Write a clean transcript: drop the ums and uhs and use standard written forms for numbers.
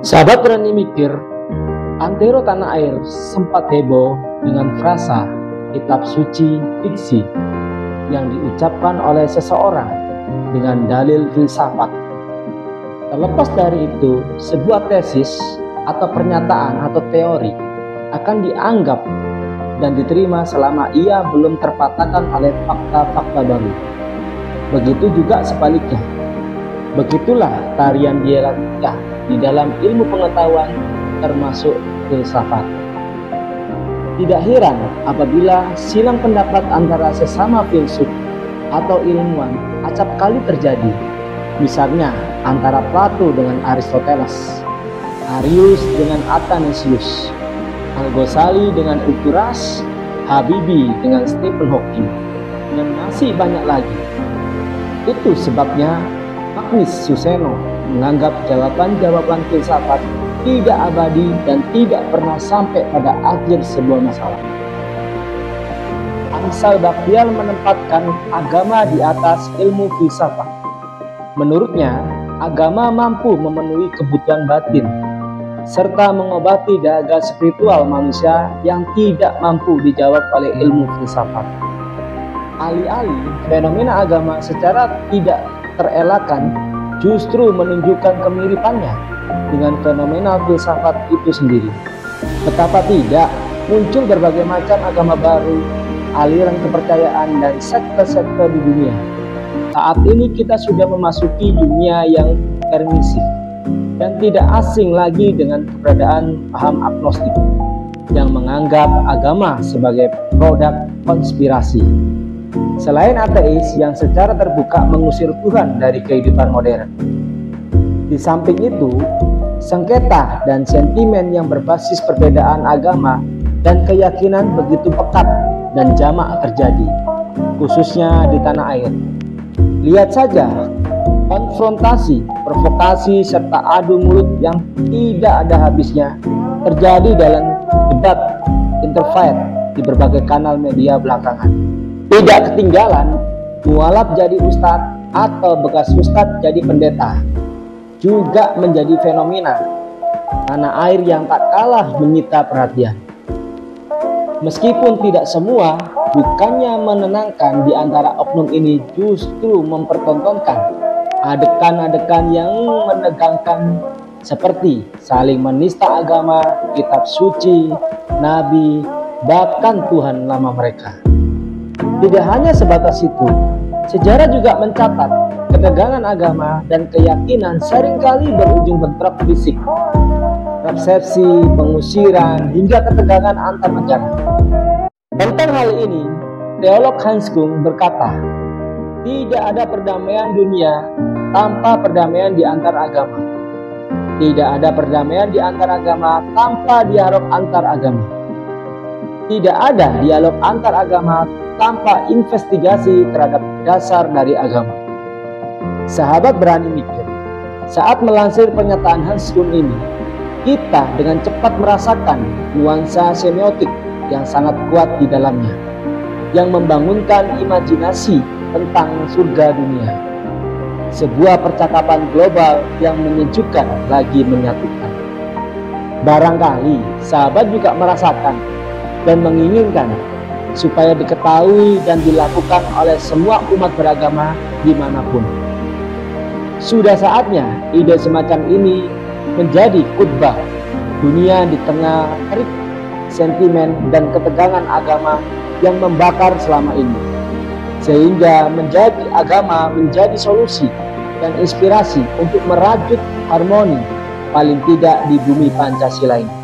Sahabat berani mikir, antero tanah air sempat heboh dengan frasa kitab suci fiksi yang diucapkan oleh seseorang dengan dalil filsafat. Terlepas dari itu, sebuah tesis atau pernyataan atau teori akan dianggap dan diterima selama ia belum terpatahkan oleh fakta-fakta baru. Begitu juga sebaliknya. Begitulah tarian dialektika di dalam ilmu pengetahuan termasuk filsafat. Tidak heran apabila silang pendapat antara sesama filsuf atau ilmuwan acap kali terjadi. Misalnya antara Plato dengan Aristoteles, Arius dengan Athanasius, Al-Ghazali dengan Ibn Habibie dengan Stephen Hawking, dan masih banyak lagi. Itu sebabnya Magnus Suseno menganggap jawaban-jawaban filsafat tidak abadi dan tidak pernah sampai pada akhir sebuah masalah. Amsal Baktial menempatkan agama di atas ilmu filsafat. Menurutnya, agama mampu memenuhi kebutuhan batin serta mengobati dahaga spiritual manusia yang tidak mampu dijawab oleh ilmu filsafat. Alih-alih fenomena agama secara tidak terelakkan justru menunjukkan kemiripannya dengan fenomena filsafat itu sendiri. Betapa tidak, muncul berbagai macam agama baru, aliran kepercayaan, dan sekte-sekte di dunia. Saat ini kita sudah memasuki dunia yang permisif dan tidak asing lagi dengan keberadaan paham agnostik yang menganggap agama sebagai produk konspirasi. Selain ateis yang secara terbuka mengusir Tuhan dari kehidupan modern. Di samping itu, sengketa dan sentimen yang berbasis perbedaan agama dan keyakinan begitu pekat dan jamak terjadi, khususnya di tanah air. Lihat saja konfrontasi, provokasi, serta adu mulut yang tidak ada habisnya terjadi dalam debat interfaith di berbagai kanal media belakangan. Tidak ketinggalan, mualaf jadi ustadz atau bekas ustadz jadi pendeta juga menjadi fenomena tanah air yang tak kalah menyita perhatian. Meskipun tidak semua, bukannya menenangkan, di antara oknum ini justru mempertontonkan adegan-adegan yang menegangkan seperti saling menista agama, kitab suci, nabi, bahkan Tuhan lama mereka. Tidak hanya sebatas itu, sejarah juga mencatat ketegangan agama dan keyakinan seringkali berujung bentrok fisik, resepsi, pengusiran, hingga ketegangan antar negara. Tentang hal ini, teolog Hans Kung berkata, tidak ada perdamaian dunia tanpa perdamaian di antar agama. Tidak ada perdamaian di antar agama tanpa dialog antar agama. Tidak ada dialog antar agama tanpa investigasi terhadap dasar dari agama. Sahabat berani mikir, saat melansir pernyataan Hans Kung ini, kita dengan cepat merasakan nuansa semiotik yang sangat kuat di dalamnya, yang membangunkan imajinasi tentang surga dunia. Sebuah percakapan global yang menyejukkan lagi menyatukan. Barangkali sahabat juga merasakan dan menginginkan supaya diketahui dan dilakukan oleh semua umat beragama dimanapun. Sudah saatnya ide semacam ini menjadi khutbah dunia di tengah terik sentimen dan ketegangan agama yang membakar selama ini, sehingga menjadi agama menjadi solusi dan inspirasi untuk merajut harmoni paling tidak di bumi Pancasila ini.